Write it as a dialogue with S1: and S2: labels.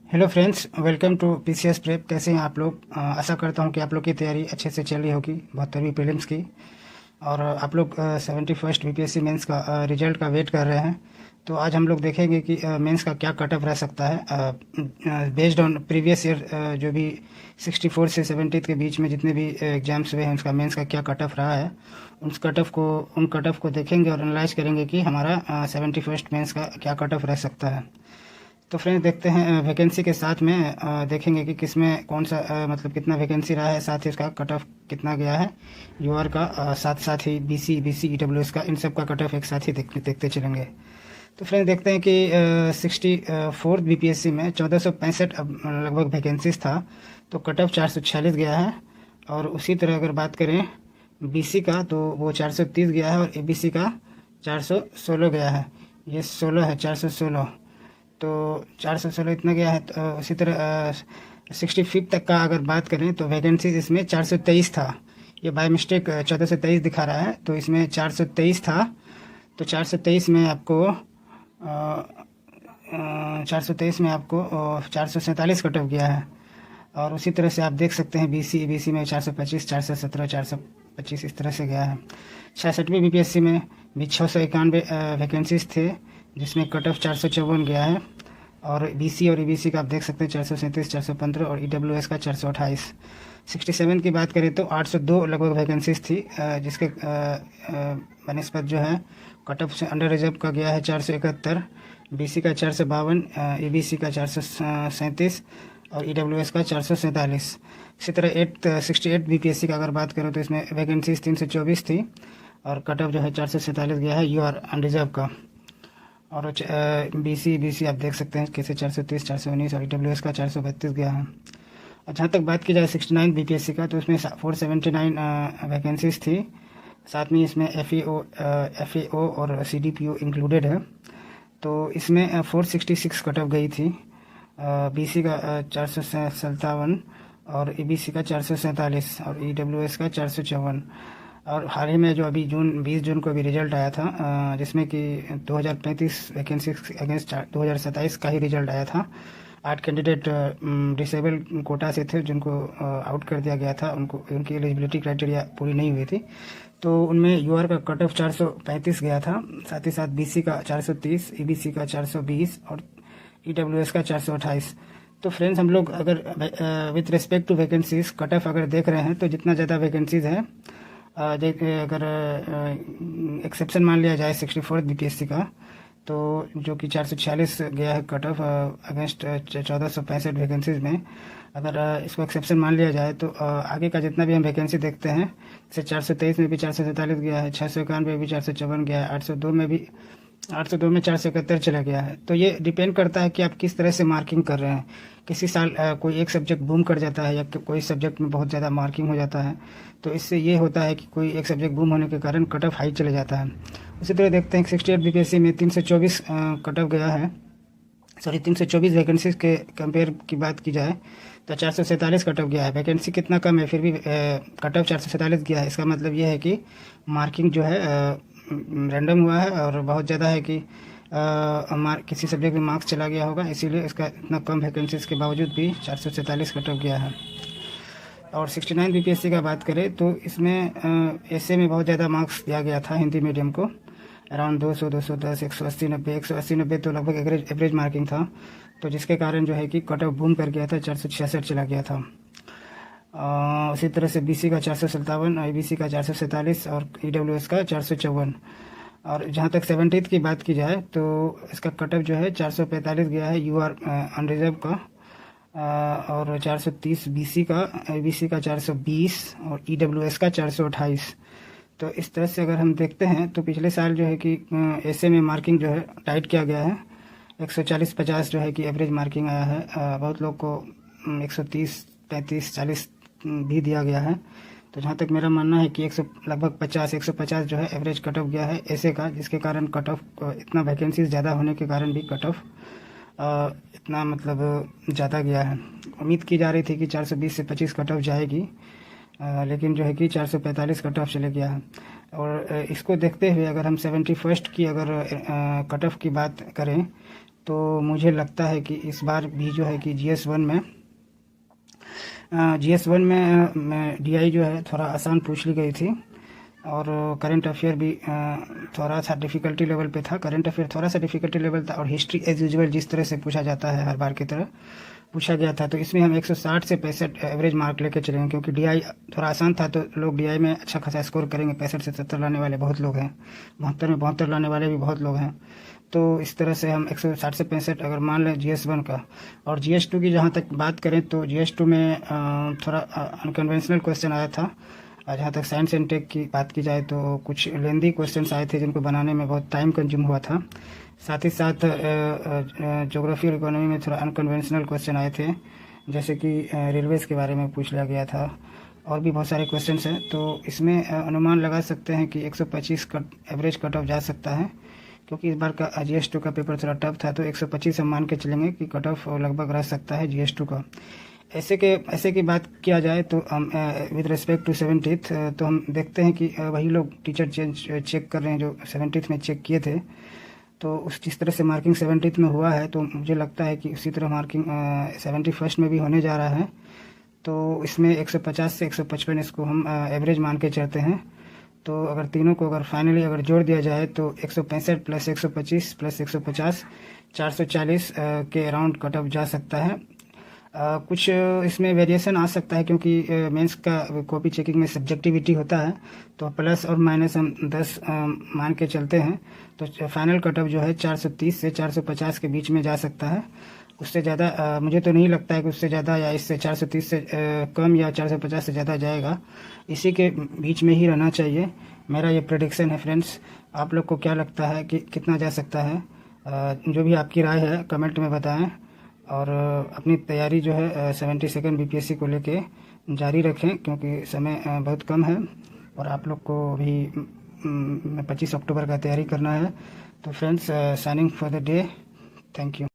S1: Hello friends, welcome to PCS prep. कैसे हैं आप लोग? आशा करता हूं कि आप लोग की तैयारी अच्छे से चल रही होगी 72वीं प्रीलिम्स की। और आप लोग 71st बीपीएससी मेंस का रिजल्ट का वेट कर रहे हैं। तो आज हम लोग देखेंगे कि मेंस का क्या कट ऑफ रह सकता है बेस्ड ऑन प्रीवियस ईयर। जो भी 64 से 70 के बीच में जितने भी एग्जाम्स हुए हैं उसका मेंस का क्या कट ऑफ रहा है, उन कट ऑफ को देखेंगे और एनालाइज करेंगे कि हमारा 71st मेंस का क्या कट ऑफ रह सकता है। तो फ्रेंड्स देखते हैं वैकेंसी के साथ में देखेंगे कि किसमें कौन सा मतलब कितना वैकेंसी रहा है, साथ ही उसका कट ऑफ कितना गया है यूआर का, साथ साथ ही बीसी ईडब्ल्यूएस का, इन सब का कट ऑफ एक साथ ही देखते चलेंगे। तो फ्रेंड्स देखते हैं कि 64 बीपीएससी में 1465 लगभग वैकेंसीज था, तो कट ऑफ 446 गया है। और उसी तरह अगर बात करें बीसी का तो वो 430 गया है और एबीसी का 416 गया है। ये 16 है, 416। तो 416 इतना गया है। तो उसी तरह 65 तक का अगर बात करें तो वैकेंसीज इसमें 423 था। ये बाय मिस्टेक 14 से 23 दिखा रहा है, तो इसमें 423 था। तो 423 में आपको 423 में आपको 447 कट ऑफ गया है। और उसी तरह से आप देख सकते हैं बीसी में 425, 417, 425 इस तरह से गया है। 66वीं बीपीएससी में भी 691 वैकेंसीज थे, जिसमें कट ऑफ 454 गया है। और बीसी और ईबीसी का आप देख सकते हैं 437, 415 और ईडब्ल्यूएस का 428। 67 की बात करें तो 802 लगभग वैकेंसीज थी, जिसके बनस्पत जो है कट ऑफ से अंडर रिजर्व का गया है 471, बीसी का 452, ईबीसी का 437 और ईडब्ल्यूएस का 447। इसी तरह 68 बीपीएससी का अगर बात करें तो इसमें वैकेंसीज 324 थी और कट ऑफ जो है 447 गया है यूआर अनरिजर्व का। और बीसी आप देख सकते हैं कैसे 430, 419 और ईडब्ल्यूएस का 432 गया है। और जहाँ तक बात की जाए 69 बीपीएससी का तो इसमें 479 वैकेंसीज थी, साथ में इसमें एफएओ और सीडीपीओ इंक्लूडेड है। तो इसमें 466 कट ऑफ गई थी। बीसी का 457 और ईबीसी का 447 और ईडब्ल्यूएस का 454। और हाल ही में जो अभी 20 जून को भी रिजल्ट आया था, जिसमें कि 2035 वैकेंसी अगेंस्ट 2027 का ही रिजल्ट आया था। 8 कैंडिडेट डिसेबल कोटा से थे जिनको आउट कर दिया गया था, उनकी एलिजिबिलिटी क्राइटेरिया पूरी नहीं हुई थी। तो उनमें यूआर का कट ऑफ 435 गया था, साथ ही साथ बीसी का 430, ईबीसी का 420 और ईडब्ल्यूएस का 428। तो फ्रेंड्स हम लोग अगर with respect to vacancies cut off अगर देख रहे हैं तो जितना ज़्यादा वैकेंसीज है, अगर एक्सेप्शन मान लिया जाए 64 बीपीएससी का, तो जो कि 446 गया है कट ऑफ अगेंस्ट 1465 वैकेंसीज में, अगर इसको एक्सेप्शन मान लिया जाए तो आगे का जितना भी हम वैकेंसी देखते हैं, जैसे 423 में भी 447 गया है, 691 में भी 454 गया है, 802 में 471 चला गया है। तो ये डिपेंड करता है कि आप किस तरह से मार्किंग कर रहे हैं। किसी साल कोई एक सब्जेक्ट बूम कर जाता है या कोई सब्जेक्ट में बहुत ज़्यादा मार्किंग हो जाता है, तो इससे ये होता है कि कोई एक सब्जेक्ट बूम होने के कारण कट ऑफ हाई चले जाता है। उसी तरह देखते हैं 68 बीपीएससी में 324 कट ऑफ गया है। 324 वैकेंसी के कंपेयर की बात की जाए तो 447 कट ऑफ गया है। वैकेंसी कितना कम है फिर भी कट ऑफ 447 गया है। इसका मतलब ये है कि मार्किंग जो है रैंडम हुआ है और बहुत ज़्यादा है कि किसी सब्जेक्ट में मार्क्स चला गया होगा, इसीलिए इसका इतना कम वैकेंसीज के बावजूद भी 447 कट ऑफ गया है। और 69 बीपीएससी का बात करें तो इसमें ऐसे में बहुत ज़्यादा मार्क्स दिया गया था हिंदी मीडियम को, अराउंड 200, 210, 180, 90, 180, 90 तो लगभग एवरेज मार्किंग था। तो जिसके कारण जो है कि कट ऑफ बूम कर गया था, 466 चला गया था। उसी तरह से बीसी का 457, आईबीसी का 447 और ईडब्ल्यूएस का 454। और जहाँ तक 70 की बात की जाए तो इसका कट ऑफ जो है 445 गया है यूआर अनरिजर्व का, और 430 बीसी का, आईबीसी का 420 और ईडब्ल्यूएस का 428। तो इस तरह से अगर हम देखते हैं तो पिछले साल जो है कि ऐसे में मार्किंग जो है टाइट किया गया है। 140-50 जो है कि एवरेज मार्किंग आया है। बहुत लोग को 130, 35, 40 भी दिया गया है। तो जहाँ तक मेरा मानना है कि 100 लगभग 150 जो है एवरेज कट ऑफ गया है ऐसे का, जिसके कारण कट ऑफ इतना वैकेंसीज ज़्यादा होने के कारण भी कट ऑफ इतना मतलब ज़्यादा गया है। उम्मीद की जा रही थी कि 420 से 25 कट ऑफ जाएगी, लेकिन जो है कि 445 कट ऑफ चले गया है। और इसको देखते हुए अगर हम 71st की अगर कट ऑफ की बात करें तो मुझे लगता है कि इस बार भी जो है कि GS1 में DI जो है थोड़ा आसान पूछ ली गई थी, और करंट अफेयर भी थोड़ा सा डिफ़िकल्टी लेवल पे था। करंट अफेयर थोड़ा सा डिफ़िकल्टी लेवल था, और हिस्ट्री एज यूजुअल जिस तरह से पूछा जाता है हर बार की तरह पूछा गया था। तो इसमें हम 160 से 65 एवरेज मार्क लेके चलेंगे, क्योंकि DI थोड़ा आसान था तो लोग DI में अच्छा खासा स्कोर करेंगे। 65 से 70 लाने वाले बहुत लोग हैं, 72 में 72 लाने वाले भी बहुत लोग हैं। तो इस तरह से हम 160 से 65 अगर मान लें GS1 का। और GS2 की जहाँ तक बात करें तो GS2 में थोड़ा अनकन्वेंशनल क्वेश्चन आया था। जहाँ तक साइंस एंड टेक की बात की जाए तो कुछ लेंदी क्वेश्चंस आए थे जिनको बनाने में बहुत टाइम कंज्यूम हुआ था। साथ ही साथ ज्योग्राफी और इकोनॉमी में थोड़ा अनकन्वेंशनल क्वेश्चन आए थे, जैसे कि रेलवेज़ के बारे में पूछ लिया गया था, और भी बहुत सारे क्वेश्चंस हैं। तो इसमें अनुमान लगा सकते हैं कि 125 का एवरेज कट ऑफ जा सकता है, क्योंकि इस बार का GS2 का पेपर थोड़ा टफ था। तो 125 हम मान के चलेंगे कि कट ऑफ लगभग रह सकता है GS2 का। ऐसे की बात किया जाए तो हम विद रिस्पेक्ट टू 70th, तो हम देखते हैं कि वही लोग टीचर चेक कर रहे हैं जो 70th में चेक किए थे। तो उस जिस तरह से मार्किंग 70th में हुआ है, तो मुझे लगता है कि उसी तरह मार्किंग 71st में भी होने जा रहा है। तो इसमें 150 से 155 इसको हम एवरेज मान के चलते हैं। तो अगर तीनों को अगर फाइनली अगर जोड़ दिया जाए तो 165 प्लस 125 प्लस 150 440 के अराउंड कट ऑफ जा सकता है। कुछ इसमें वेरिएशन आ सकता है, क्योंकि मेंस का कॉपी चेकिंग में सब्जेक्टिविटी होता है। तो प्लस और माइनस हम 10 मान के चलते हैं। तो फाइनल कट ऑफ जो है 430 से 450 के बीच में जा सकता है। उससे ज़्यादा मुझे तो नहीं लगता है कि उससे ज़्यादा या इससे 430 से कम या 450 से ज़्यादा जाएगा। इसी के बीच में ही रहना चाहिए, मेरा ये प्रेडिक्शन है फ्रेंड्स। आप लोग को क्या लगता है कि कितना जा सकता है? जो भी आपकी राय है कमेंट में बताएं, और अपनी तैयारी जो है 72nd BPSC को लेके जारी रखें, क्योंकि समय बहुत कम है और आप लोग को अभी 25 अक्टूबर का तैयारी करना है। तो friends, signing for the day, thank you.